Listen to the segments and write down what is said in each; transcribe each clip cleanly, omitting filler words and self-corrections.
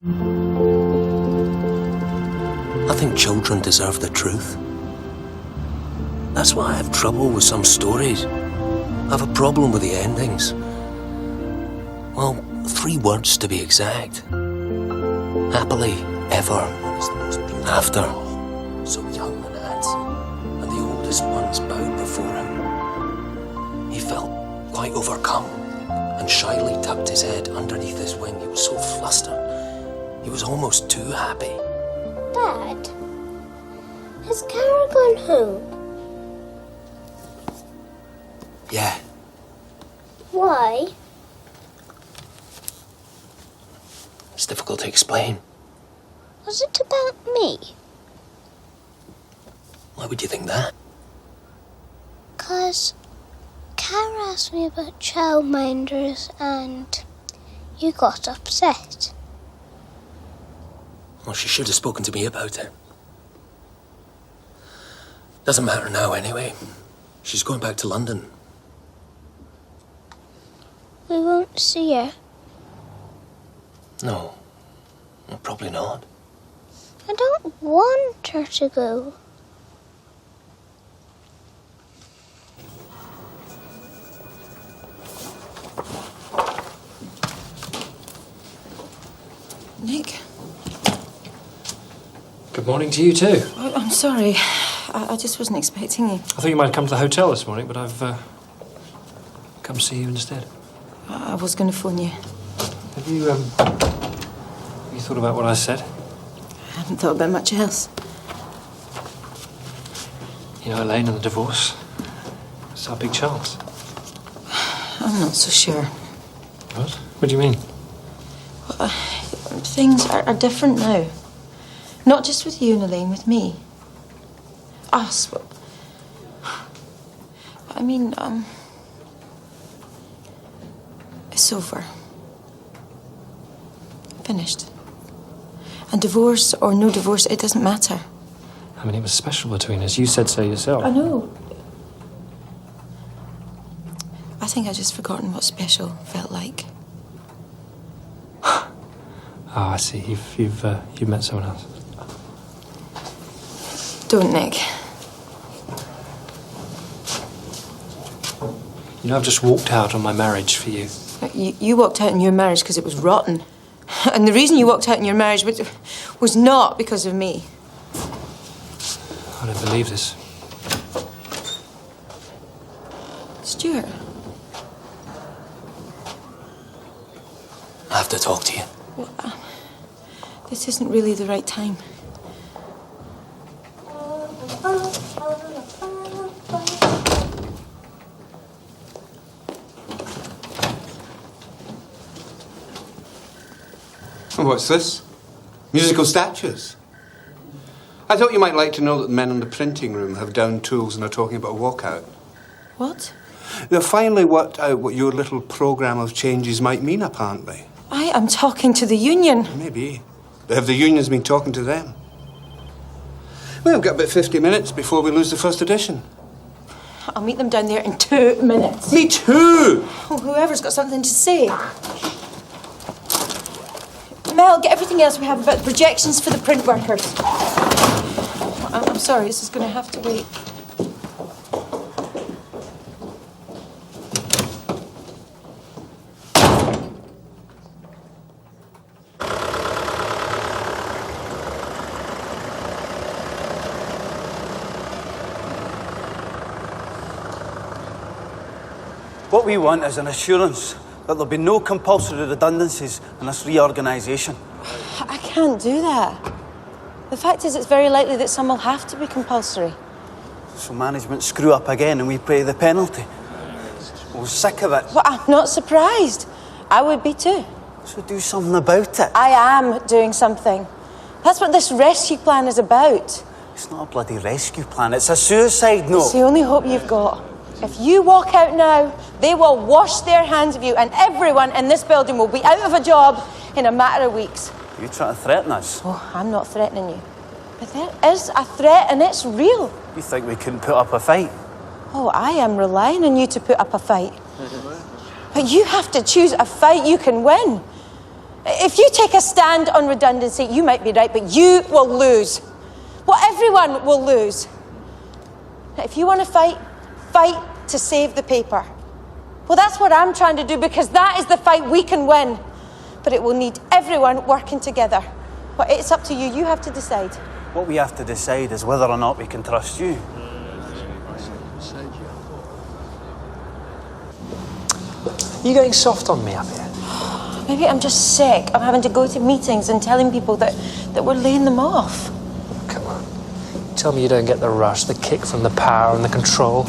I think children deserve the truth. That's why I have trouble with some stories. I have a problem with the endings. Well, 3 words to be exact. Happily ever after. So young and handsome, and the oldest ones bowed before him. He felt quite overcome and shyly tucked his head underneath his wing. He was so flustered. He was almost too happy. Dad, has Kara gone home? Yeah. Why? It's difficult to explain. Was it about me? Why would you think that? 'Cause Kara asked me about childminders and you got upset. Well, she should have spoken to me about it. Doesn't matter now anyway. She's going back to London. We won't see her. No. Well, probably not. I don't want her to go. Nick? Good morning to you too. Oh, I'm sorry. I just wasn't expecting you. I thought you might have come to the hotel this morning, but I've come see you instead. I was going to phone you. Have you thought about what I said? I hadn't thought about much else. You know, Elaine and the divorce. It's our big chance. I'm not so sure. What? What do you mean? Well, things are different now. Not just with you and Elaine, with me. Us. I mean, it's over. Finished. And divorce or no divorce, it doesn't matter. I mean, it was special between us. You said so yourself. I know. I think I'd just forgotten what special felt like. Oh, I see. You've met someone else. Don't, Nick. You know, I've just walked out on my marriage for you. You walked out in your marriage because it was rotten. And the reason you walked out in your marriage was not because of me. I don't believe this. Stuart. I have to talk to you. Well, this isn't really the right time. What's this? Musical statues? I thought you might like to know that the men in the printing room have down tools and are talking about a walkout. What? They've finally worked out what your little programme of changes might mean, apparently. I am talking to the union. Maybe. But have the unions been talking to them? Well, we've got about 50 minutes before we lose the first edition. I'll meet them down there in 2 minutes. Me too! Oh, whoever's got something to say. Mel, get everything else we have about the projections for the print workers. I'm sorry, this is going to have to wait. What we want is an assurance that there'll be no compulsory redundancies in this reorganisation. I can't do that. The fact is, it's very likely that some will have to be compulsory. So management screw up again and we pay the penalty. We're sick of it. Well, I'm not surprised. I would be too. So do something about it. I am doing something. That's what this rescue plan is about. It's not a bloody rescue plan, it's a suicide note. It's the only hope you've got. If you walk out now, they will wash their hands of you and everyone in this building will be out of a job in a matter of weeks. Are you trying to threaten us? Oh, I'm not threatening you. But there is a threat and it's real. You think we couldn't put up a fight? Oh, I am relying on you to put up a fight. But you have to choose a fight you can win. If you take a stand on redundancy, you might be right, but you will lose. Well, everyone will lose. Now, if you want to fight, fight to save the paper. Well, that's what I'm trying to do, because that is the fight we can win. But it will need everyone working together. Well, it's up to you. You have to decide. What we have to decide is whether or not we can trust you. You getting soft on me up here? Maybe I'm just sick of having to go to meetings and telling people that we're laying them off. Come on. Tell me you don't get the rush, the kick from the power and the control.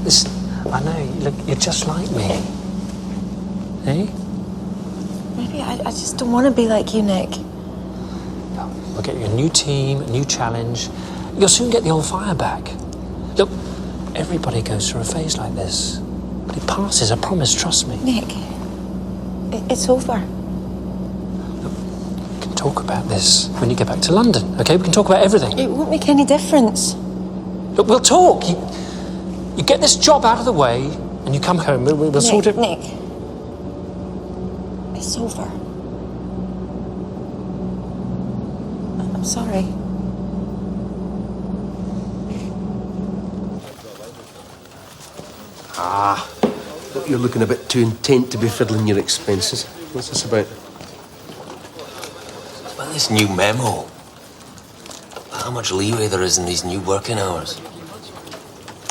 Listen, I know, look, you're just like me. Eh? Maybe I just don't want to be like you, Nick. We'll get you a new team, a new challenge. You'll soon get the old fire back. Look, everybody goes through a phase like this. But it passes, I promise, trust me. Nick, it's over. Look, we can talk about this when you get back to London, okay? We can talk about everything. It won't make any difference. Look, we'll talk. You get this job out of the way and you come home. We'll sort it. Nick, it's over. I'm sorry. Look, you're looking a bit too intent to be fiddling your expenses. What's this about? It's about this new memo. How much leeway there is in these new working hours.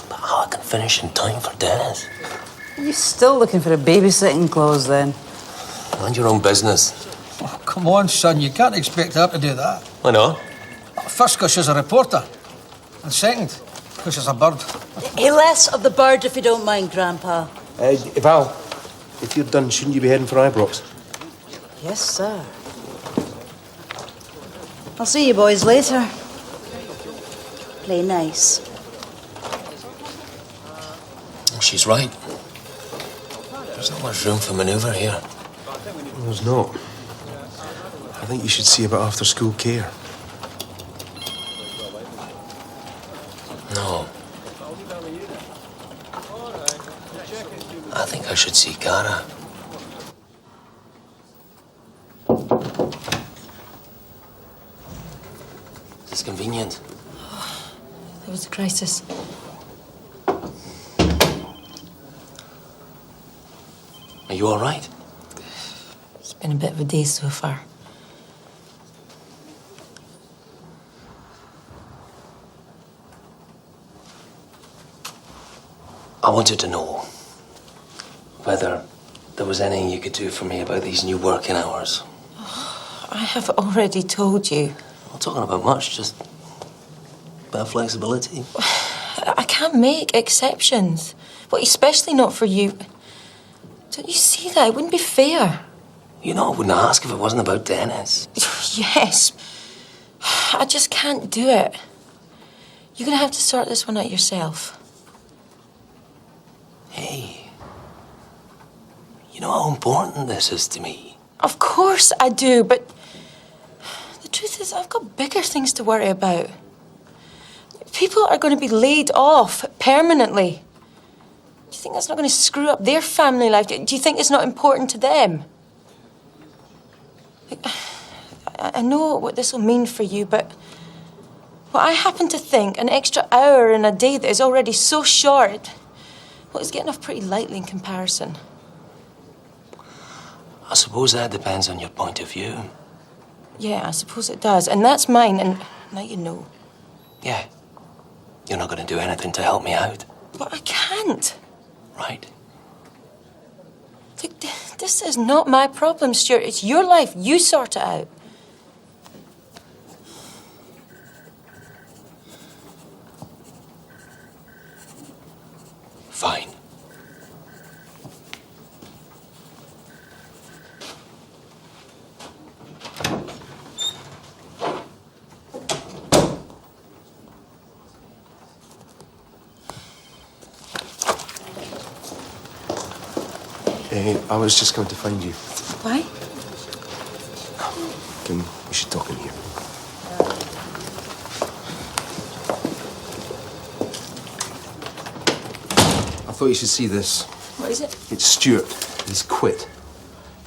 But how I can finish in time for Dennis. Are you still looking for a babysitting clause then? Mind your own business. Oh, come on, son, you can't expect her to do that. Why not? First, because she's a reporter. And second, because she's a bird. Less of the bird, if you don't mind, Grandpa. Val, if you're done, shouldn't you be heading for Ibrox? Yes, sir. I'll see you boys later. Play nice. She's right. There's not much room for manoeuvre here. There's not. I think you should see about after-school care. No. I think I should see Cara. Is this convenient? There was a crisis. Are you all right? It's been a bit of a day so far. I wanted to know whether there was anything you could do for me about these new working hours. I have already told you. I'm not talking about much, just about flexibility. I can't make exceptions. Well, especially not for you. Don't you see that? It wouldn't be fair. You know, I wouldn't ask if it wasn't about Dennis. Yes. I just can't do it. You're going to have to sort this one out yourself. Hey, you know how important this is to me. Of course I do, but the truth is I've got bigger things to worry about. People are going to be laid off permanently. Do you think that's not going to screw up their family life? Do you think it's not important to them? I know what this will mean for you, but well, I happen to think an extra hour in a day that is already so short, well, it's getting off pretty lightly in comparison. I suppose that depends on your point of view. Yeah, I suppose it does. And that's mine, and now you know. Yeah. You're not going to do anything to help me out. But I can't. Right. Look, this is not my problem, Stuart. It's your life. You sort it out. Fine. I was just going to find you. Why? We should talk in here. I thought you should see this. What is it? It's Stuart. He's quit.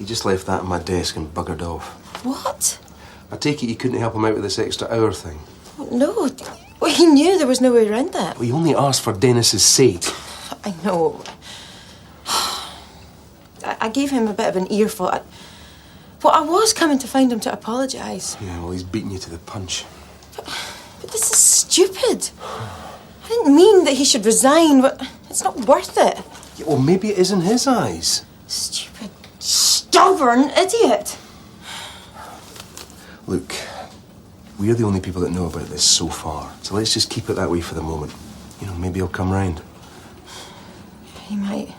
He just left that on my desk and buggered off. What? I take it you couldn't help him out with this extra hour thing? No. Well, he knew there was no way around that. Well, he only asked for Dennis's sake. I know. I gave him a bit of an earful. I was coming to find him to apologise. Yeah, well, he's beaten you to the punch. But this is stupid. I didn't mean that he should resign, but it's not worth it. Yeah, well, maybe it is in his eyes. Stupid, stubborn idiot. Look, we're the only people that know about this so far, so let's just keep it that way for the moment. You know, maybe he'll come round. He might.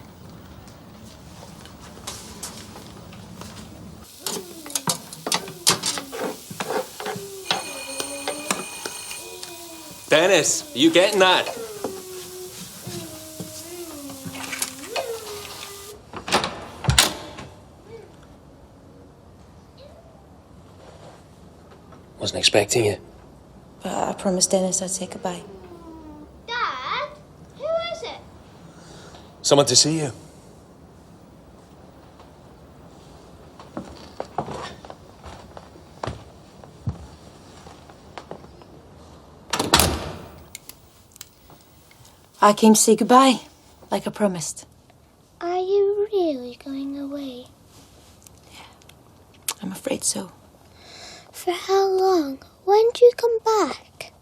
Dennis, are you getting that? Wasn't expecting you. I promised Dennis I'd say goodbye. Dad, who is it? Someone to see you. I came to say goodbye, like I promised. Are you really going away? I'm afraid so. For how long? When do you come back?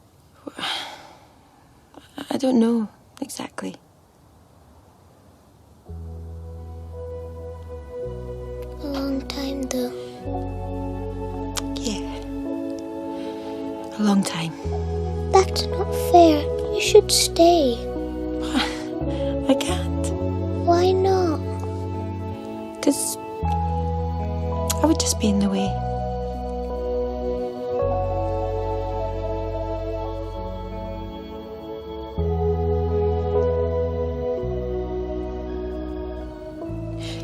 I don't know exactly. A long time, though. Yeah. A long time. That's not fair. You should stay. I can't. Why not? Because I would just be in the way.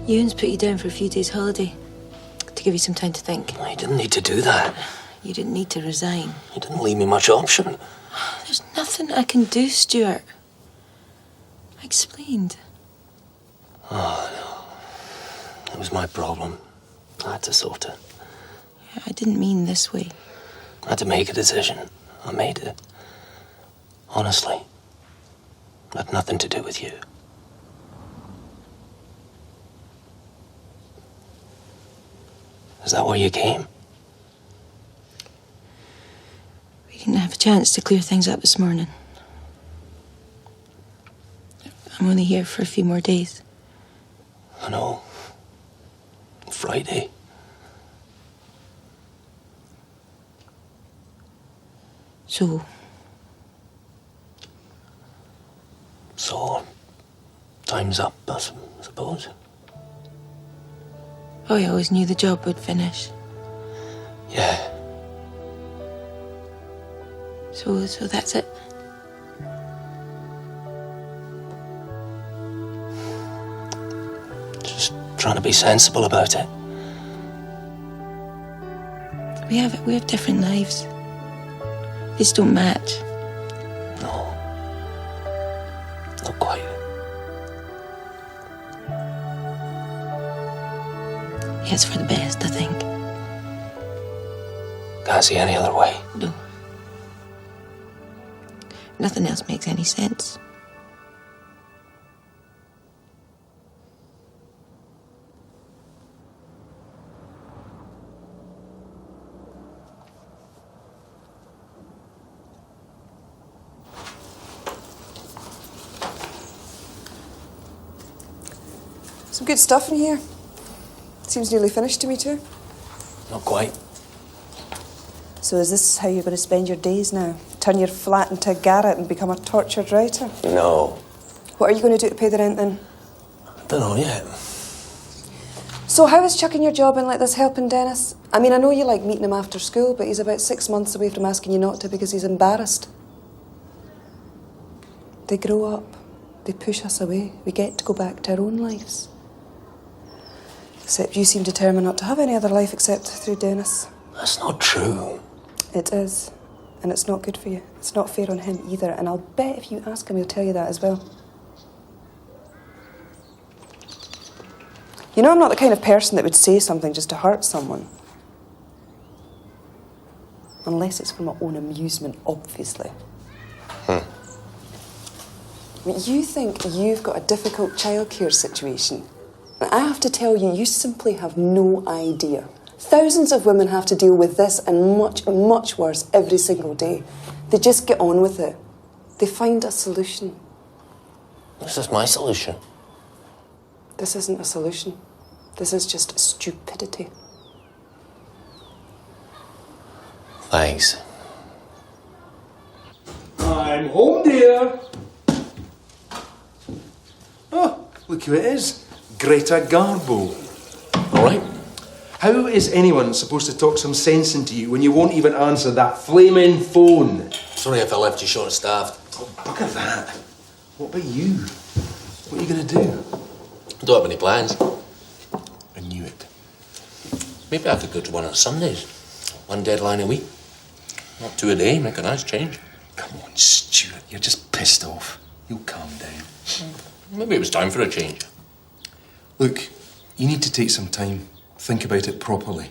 Ewan's put you down for a few days' holiday to give you some time to think. I didn't need to do that. You didn't need to resign. You didn't leave me much option. There's nothing I can do, Stuart. I explained. Oh, no. It was my problem. I had to sort it. I didn't mean this way. I had to make a decision. I made it. Honestly. It had nothing to do with you. Is that why you came? We didn't have a chance to clear things up this morning. I'm only here for a few more days. I know. Friday. So, time's up, I suppose. Oh, I always knew the job would finish. Yeah. So that's it. Just trying to be sensible about it. We have different lives. These don't match. No. Not quite. Yeah, it's for the best, I think. Can't see any other way. No. Nothing else makes any sense. Some good stuff in here. Seems nearly finished to me too. Not quite. So is this how you're going to spend your days now? Turn your flat into a garret and become a tortured writer? No. What are you going to do to pay the rent then? Don't know yet. So how is chucking your job in like this helping Dennis? I mean, I know you like meeting him after school, but he's about 6 months away from asking you not to because he's embarrassed. They grow up. They push us away. We get to go back to our own lives. Except you seem determined not to have any other life except through Dennis. That's not true. It is. And it's not good for you. It's not fair on him either. And I'll bet if you ask him, he'll tell you that as well. You know, I'm not the kind of person that would say something just to hurt someone. Unless it's for my own amusement, obviously. You think you've got a difficult childcare situation. And I have to tell you, you simply have no idea. Thousands of women have to deal with this and much, much worse every single day. They just get on with it. They find a solution. This is my solution. This isn't a solution. This is just stupidity. Thanks. I'm home, dear. Oh, look who it is. Greta Garbo. All right. How is anyone supposed to talk some sense into you when you won't even answer that flaming phone? Sorry if I left you short-staffed. Oh, bugger that. What about you? What are you going to do? I don't have any plans. I knew it. Maybe I could go to one on Sundays. One deadline a week. Not 2 a day, make a nice change. Come on, Stuart, you're just pissed off. You'll calm down. Maybe it was time for a change. Look, you need to take some time. Think about it properly.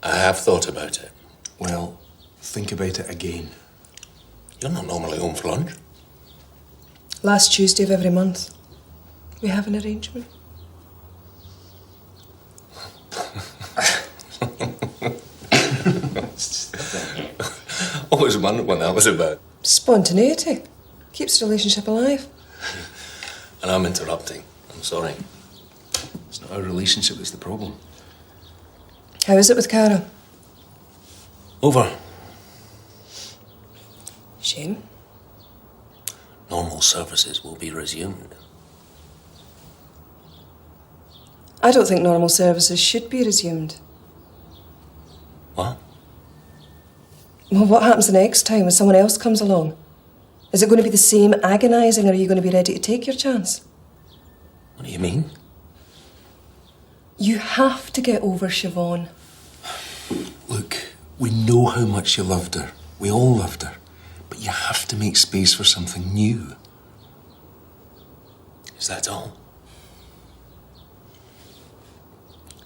I have thought about it. Well, think about it again. You're not normally home for lunch. Last Tuesday of every month, we have an arrangement. Always wondered what that was about. Spontaneity keeps the relationship alive. And I'm interrupting. I'm sorry. It's not our relationship that's the problem. How is it with Cara? Over. Shame. Normal services will be resumed. I don't think normal services should be resumed. What? Well, what happens the next time when someone else comes along? Is it going to be the same agonising, or are you going to be ready to take your chance? What do you mean? You have to get over Siobhan. Look, we know how much you loved her. We all loved her. But you have to make space for something new. Is that all?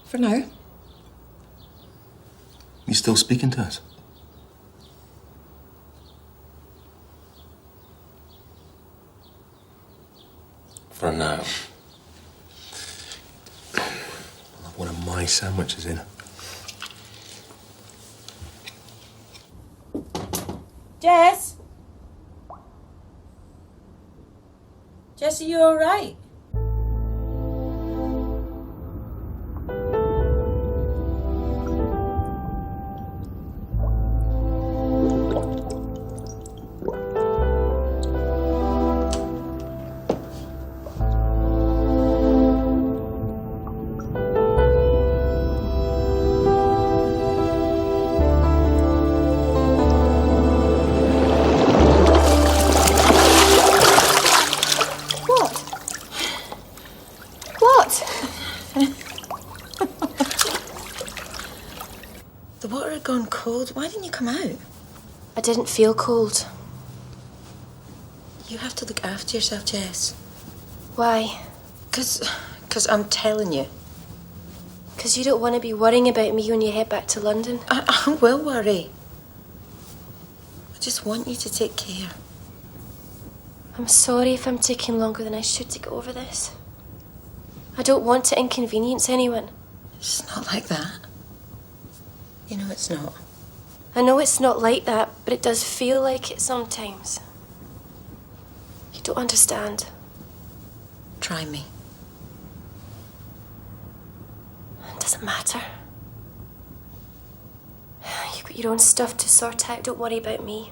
For now. You still speaking to us? For now. I'll have one of my sandwiches in. Jess? Jess, are you all right? The water had gone cold. Why didn't you come out? I didn't feel cold. You have to look after yourself, Jess. Why? Because I'm telling you. Because you don't want to be worrying about me when you head back to London. I will worry. I just want you to take care. I'm sorry if I'm taking longer than I should to get over this. I don't want to inconvenience anyone. It's not like that. You know it's not. I know it's not like that, but it does feel like it sometimes. You don't understand. Try me. It doesn't matter. You've got your own stuff to sort out. Don't worry about me.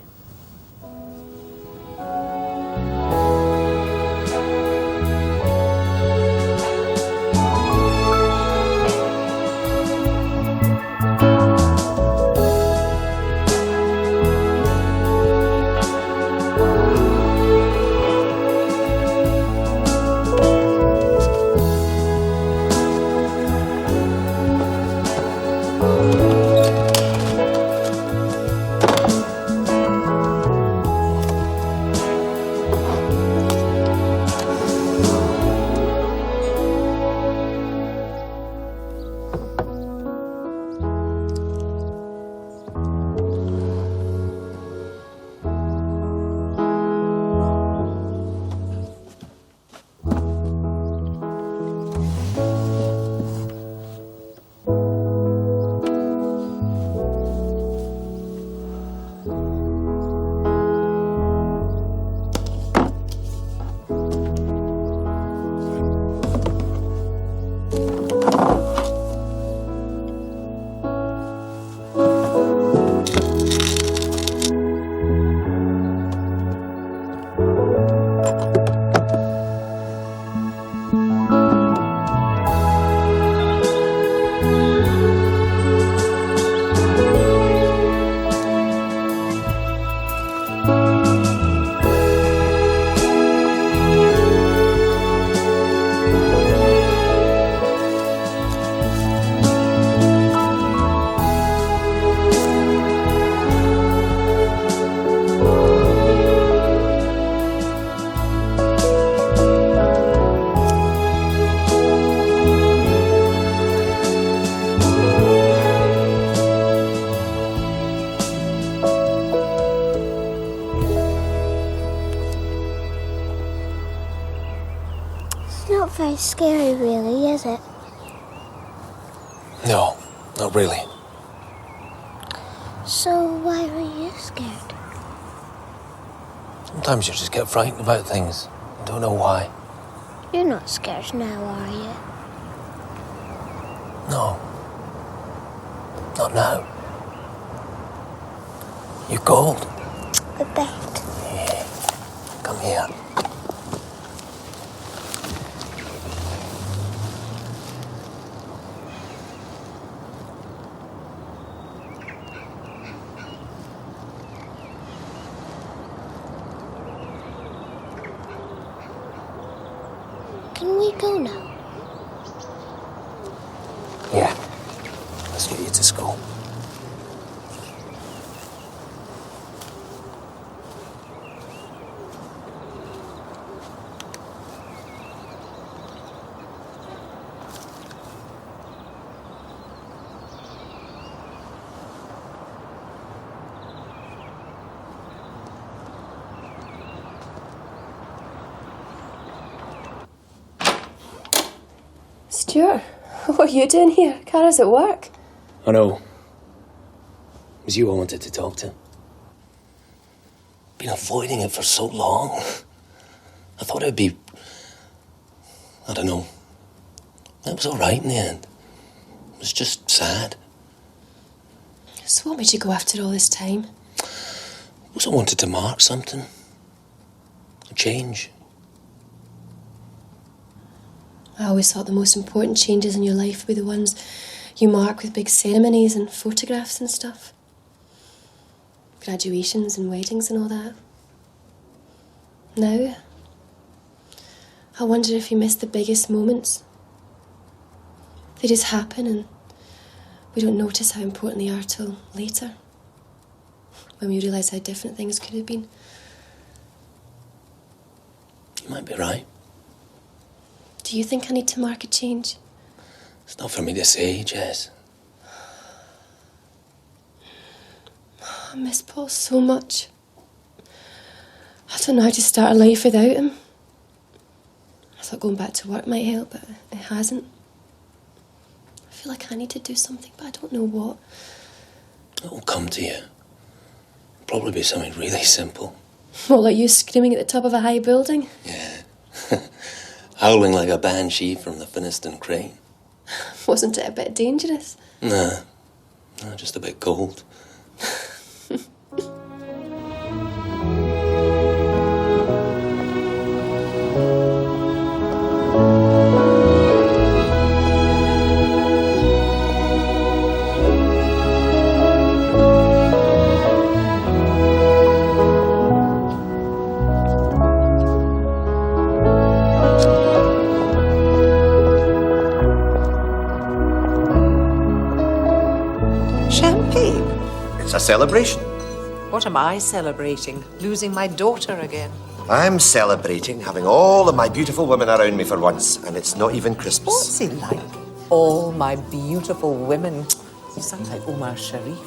very scary, really, is it? No, not really. So why are you scared? Sometimes you just get frightened about things. You don't know why. You're not scared now, are you? No. Not now. You cold? A bit. Yeah. Come here. Can we go now? Yeah. Let's get you to school. Stuart, what are you doing here? Cara's at work. I know. It was you I wanted to talk to. Been avoiding it for so long. I thought it'd be... I don't know. It was all right in the end. It was just sad. So what made you go after all this time? It was I wanted to mark something. A change. I always thought the most important changes in your life were the ones you mark with big ceremonies and photographs and stuff. Graduations and weddings and all that. Now, I wonder if you miss the biggest moments. They just happen and we don't notice how important they are till later, when we realise how different things could have been. You might be right. Do you think I need to mark a change? It's not for me to say, Jess. I miss Paul so much. I don't know how to start a life without him. I thought going back to work might help, but it hasn't. I feel like I need to do something, but I don't know what. It'll come to you. Probably be something really simple. What, like you screaming at the top of a high building? Yeah. Howling like a banshee from the Finiston crane. Wasn't it a bit dangerous? Nah. No, just a bit cold. Champagne? It's a celebration. What am I celebrating? Losing my daughter again? I'm celebrating having all of my beautiful women around me for once, and it's not even Christmas. What's he like? All my beautiful women. You sound like Omar Sharif.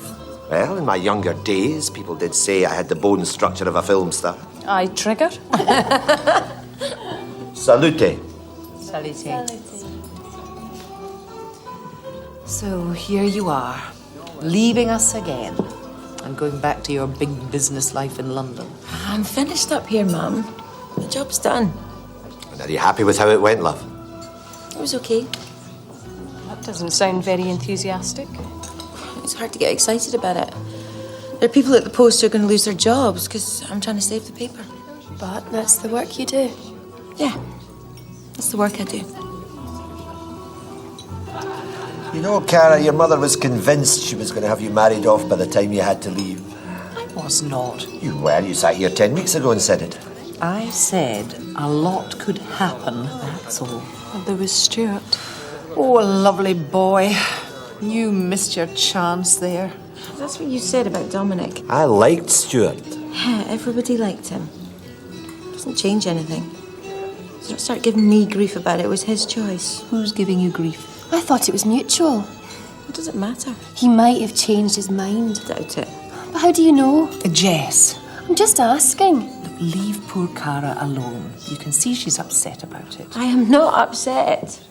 Well, in my younger days, people did say I had the bone structure of a film star. I trigger. Salute. Salute. So here you are, leaving us again and going back to your big business life in London. I'm finished up here, Mum. The job's done. And are you happy with how it went, love? It was okay. That doesn't sound very enthusiastic. It's hard to get excited about it. There are people at the post who are going to lose their jobs because I'm trying to save the paper. But that's the work you do. Yeah, that's the work I do. You know, Cara, your mother was convinced she was going to have you married off by the time you had to leave. I was not. You were. You sat here 10 weeks ago and said it. I said a lot could happen, that's all. And there was Stuart. Oh, a lovely boy. You missed your chance there. That's what you said about Dominic. I liked Stuart. Yeah, everybody liked him. Doesn't change anything. So don't start giving me grief about it. It was his choice. Who's giving you grief? I thought it was mutual. What does it matter? He might have changed his mind. Doubt it. But how do you know? Jess. I'm just asking. Look, leave poor Cara alone. You can see she's upset about it. I am not upset.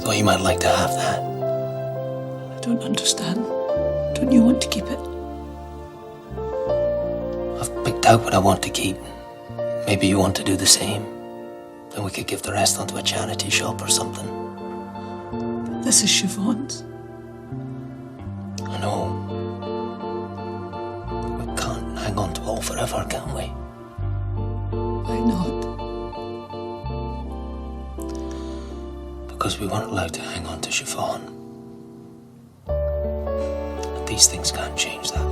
Thought you might like to have that. I don't understand. Don't you want to keep it? I've picked out what I want to keep. Maybe you want to do the same. Then we could give the rest onto a charity shop or something. This is Siobhan's. I know. We can't hang on to it all forever, can we? Why not? Because we weren't allowed to hang on to Siobhan. And these things can't change that.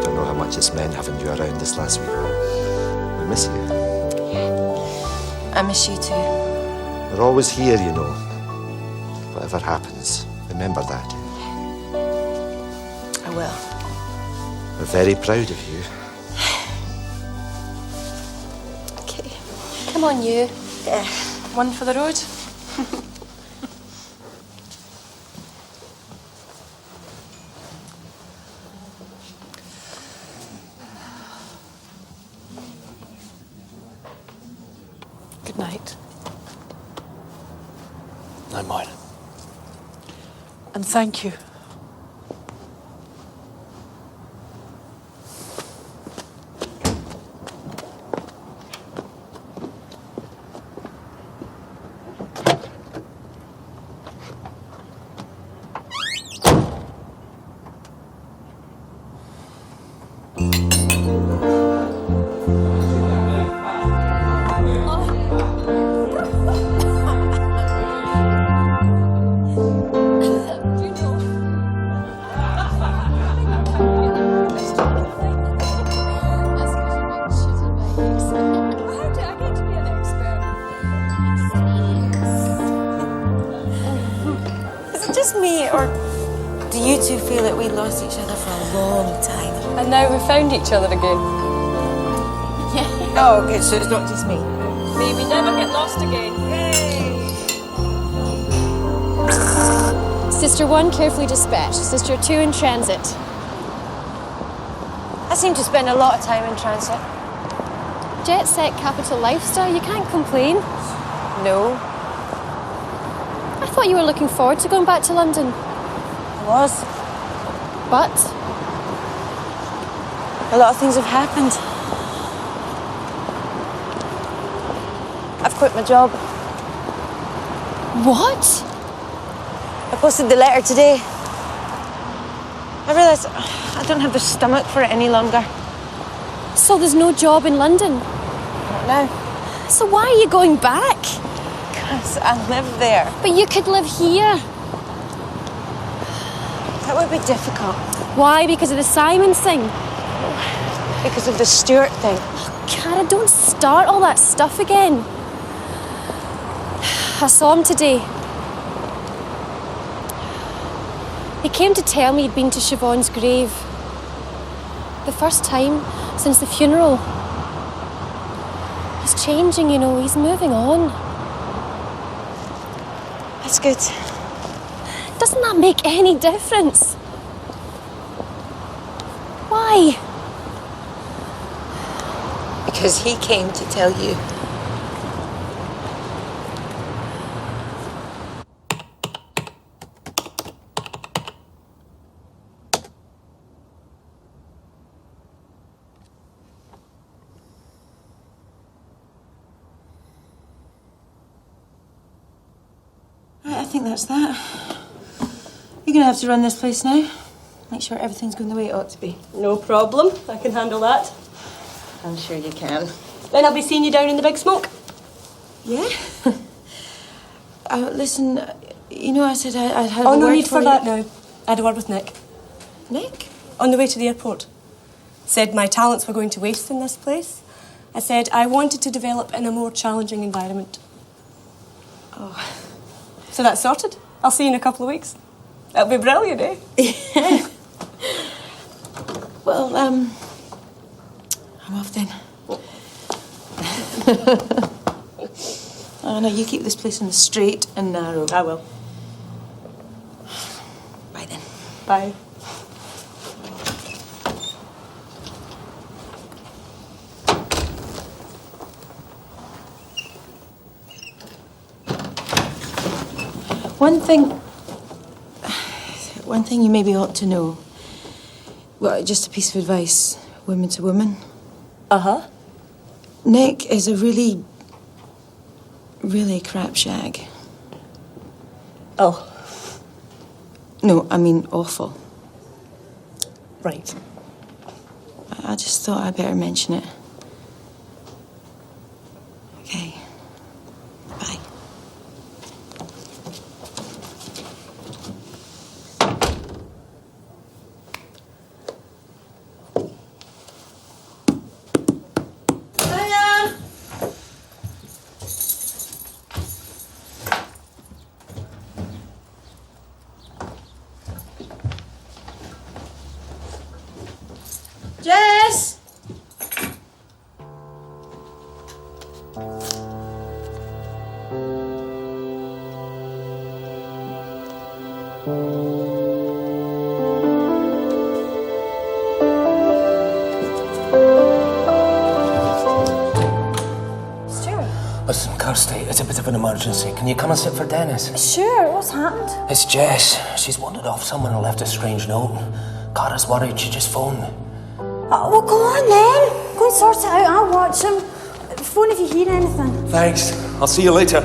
Don't know how much it's meant having you around this last week. We miss you. I miss you too. We're always here, you know. Whatever happens, remember that. I will. We're very proud of you. Okay. Come on, you. One for the road. Good night. I might. And thank you. Me, or do you two feel that we lost each other for a long time? And now we've found each other again. Oh, good, so it's not just me. May we never get lost again. Sister 1 carefully dispatched. Sister 2 in transit. I seem to spend a lot of time in transit. Jet set capital lifestyle, you can't complain. No. I thought you were looking forward to going back to London. I was. But? A lot of things have happened. I've quit my job. What? I posted the letter today. I realised I don't have the stomach for it any longer. So there's no job in London? Not now. So why are you going back? Because I live there. But you could live here. That would be difficult. Why? Because of the Simons thing? Because of the Stuart thing. Oh, Cara, don't start all that stuff again. I saw him today. He came to tell me he'd been to Siobhan's grave. The first time since the funeral. He's changing, you know, he's moving on. That's good. Doesn't that make any difference? Why? Because he came to tell you. Right, I think that's that. You're going to have to run this place now. Make sure everything's going the way it ought to be. No problem. I can handle that. I'm sure you can. Then I'll be seeing you down in the big smoke. Yeah? Listen, you know I said I'd have Oh, a no word need for you. that now. I had a word with Nick. Nick? On the way to the airport. Said my talents were going to waste in this place. I said I wanted to develop in a more challenging environment. Oh. So that's sorted. I'll see you in a couple of weeks. That'll be brilliant, eh? Yeah. Well, I'm off then. Oh, no, you keep this place on the straight and narrow. I will. Bye then. Bye. One thing you maybe ought to know. Well, just a piece of advice, woman to woman. Uh-huh. Nick is a really crap shag. Oh. No, I mean awful. Right. I just thought I'd better mention it. Okay. Bye. Jess! Listen, Kirsty, it's a bit of an emergency. Can you come and sit for Dennis? Sure, what's happened? It's Jess. She's wandered off. Someone left a strange note. Cara's worried. She just phoned me. Oh, well, go on then. Go and sort it out. I'll watch him. Phone if you hear anything. Thanks. I'll see you later.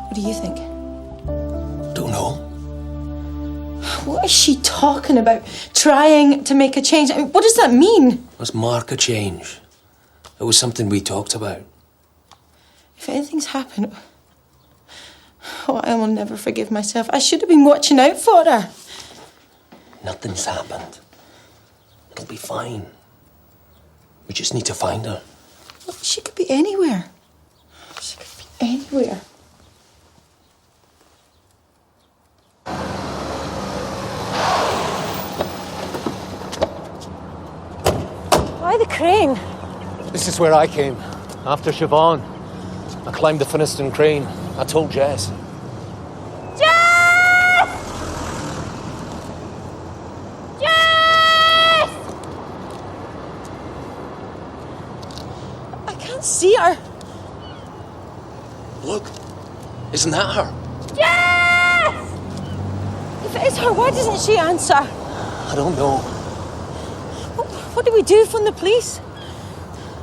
What do you think? Don't know. What is she talking about? Trying to make a change? I mean, what does that mean? Let's mark a change. It was something we talked about. If anything's happened, oh, I will never forgive myself. I should have been watching out for her. Nothing's happened. It'll be fine. We just need to find her. Look, she could be anywhere. She could be anywhere. Why the crane? This is where I came. After Siobhan. I climbed the Finiston crane. I told Jess. Jess! Jess! I can't see her. Look. Isn't that her? Jess! If it is her, why doesn't she answer? I don't know. What do we do from the police?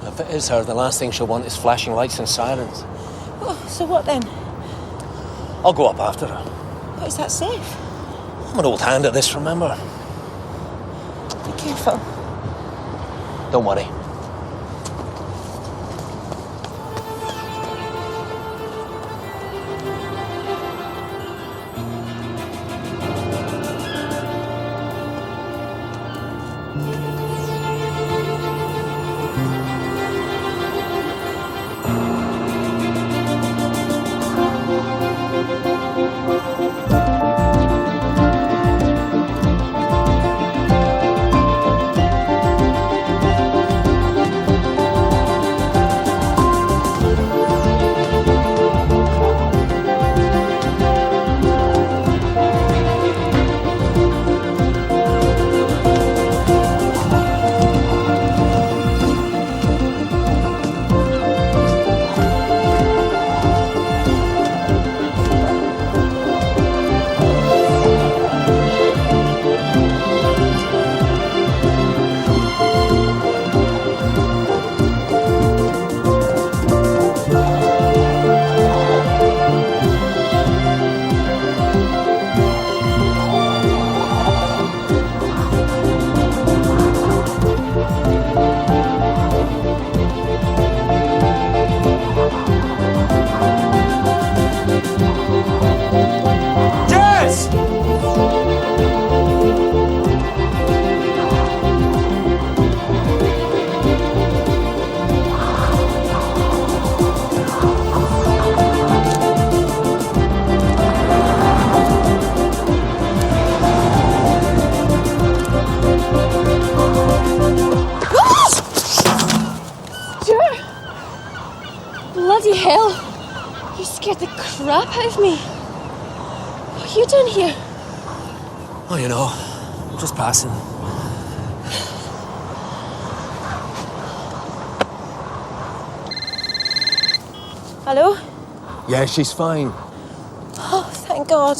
If it is her, the last thing she'll want is flashing lights and sirens. Oh, so what then? I'll go up after her. But is that safe? I'm an old hand at this, remember? Be careful. Don't worry. of me. What are you doing here? Oh, you know, just passing. Hello? Yeah, she's fine. Oh, thank God.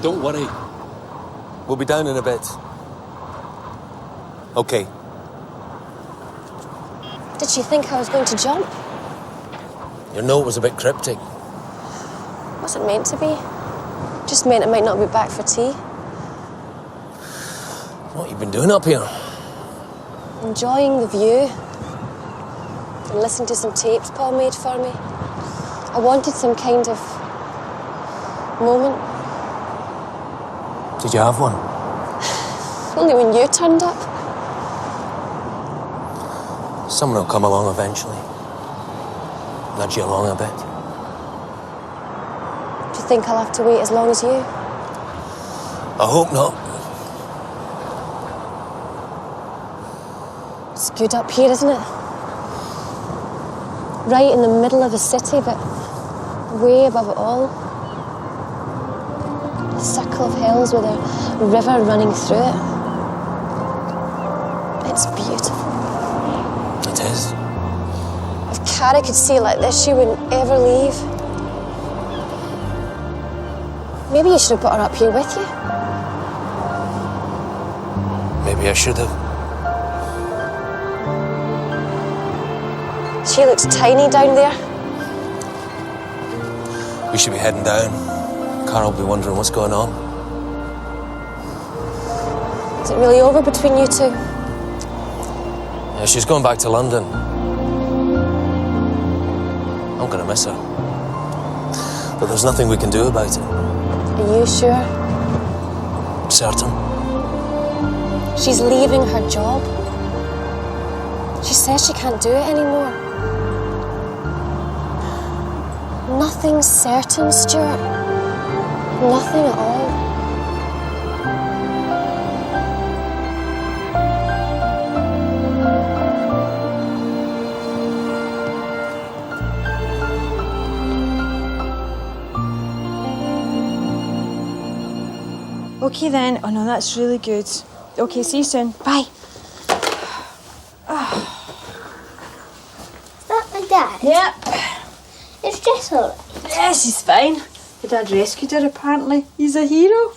Don't worry. We'll be down in a bit. Okay. Did she think I was going to jump? Your note was a bit cryptic. Wasn't meant to be. Just meant I might not be back for tea. What you been doing up here? Enjoying the view. And listening to some tapes Paul made for me. I wanted some kind of moment. Did you have one? Only when you turned up. Someone will come along eventually. Nudge you along a bit. Do you think I'll have to wait as long as you? I hope not. It's good up here, isn't it? Right in the middle of the city, but way above it all. A circle of hills with a river running through it. It's beautiful. It is. If Cara could see it like this, she wouldn't ever leave. Maybe you should have brought her up here with you. Maybe I should have. She looks tiny down there. We should be heading down. Cara will be wondering what's going on. Is it really over between you two? Yeah, she's going back to London. I'm gonna miss her. But there's nothing we can do about it. Are you sure? Certain. She's leaving her job. She says she can't do it anymore. Nothing's certain, Stuart. Nothing at all. Okay then. Oh no, that's really good. Okay, see you soon. Bye. Is that my dad? Yep. Is Jess alright? Yeah, she's fine. Your dad rescued her, apparently. He's a hero.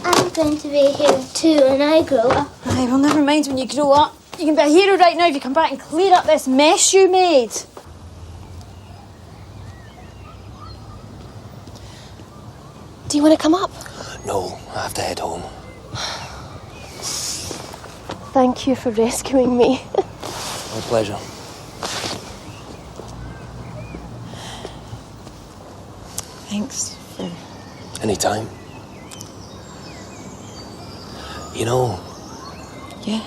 I'm going to be a hero too when I grow up. Aye, well, never mind when you grow up. You can be a hero right now if you come back and clear up this mess you made. Do you want to come up? No, I have to head home. Thank you for rescuing me. My pleasure. Thanks for... Anytime. You know... Yeah?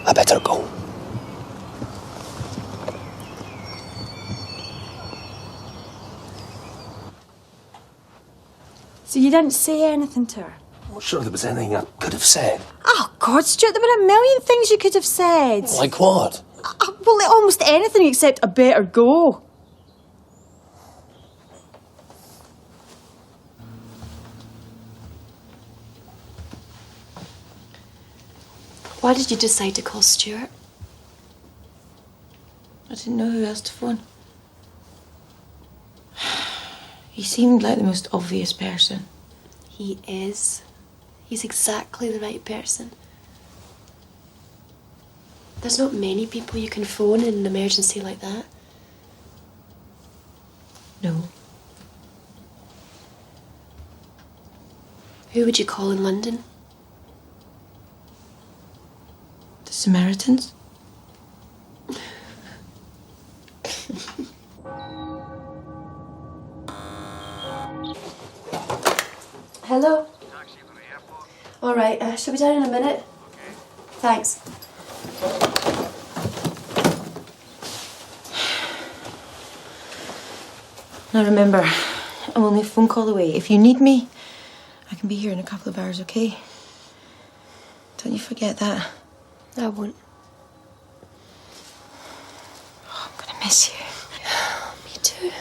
I better go. So you didn't say anything to her? I'm not sure there was anything I could have said. Oh, God, Stuart, there were a million things you could have said. Like what? Well, almost anything except I better go. Why did you decide to call Stuart? I didn't know who else to phone. He seemed like the most obvious person. He is. He's exactly the right person. There's not many people you can phone in an emergency like that. No. Who would you call in London? The Samaritans? Hello? All right, she'll be down in a minute. Okay. Thanks. Now remember, I'm only a phone call away. If you need me, I can be here in a couple of hours, okay? Don't you forget that. I won't. Oh, I'm gonna miss you. Me too.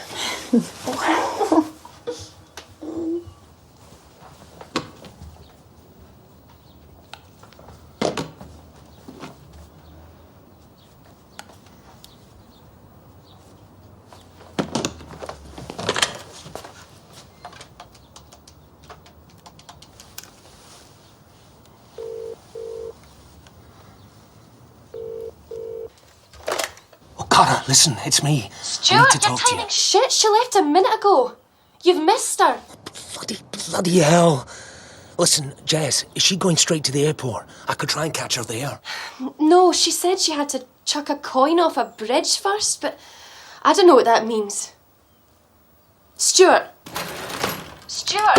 Cara, listen, it's me. I need Stuart, to you're talk to you. timing shit. She left a minute ago. You've missed her. Bloody hell. Listen, Jess, is she going straight to the airport? I could try and catch her there. No, she said she had to chuck a coin off a bridge first, but I don't know what that means. Stuart. Stuart.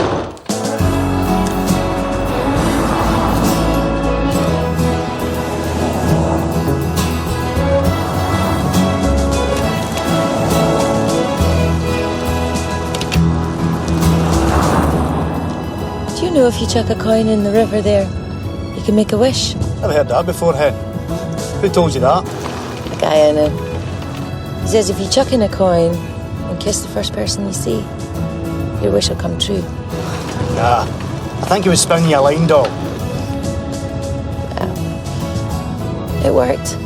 Do you know if you chuck a coin in the river there, you can make a wish? Never heard that before, Hen. Who told you that? A guy I know. He says if you chuck in a coin and kiss the first person you see, your wish will come true. Nah, I think he was spinning you a line, doll. It worked.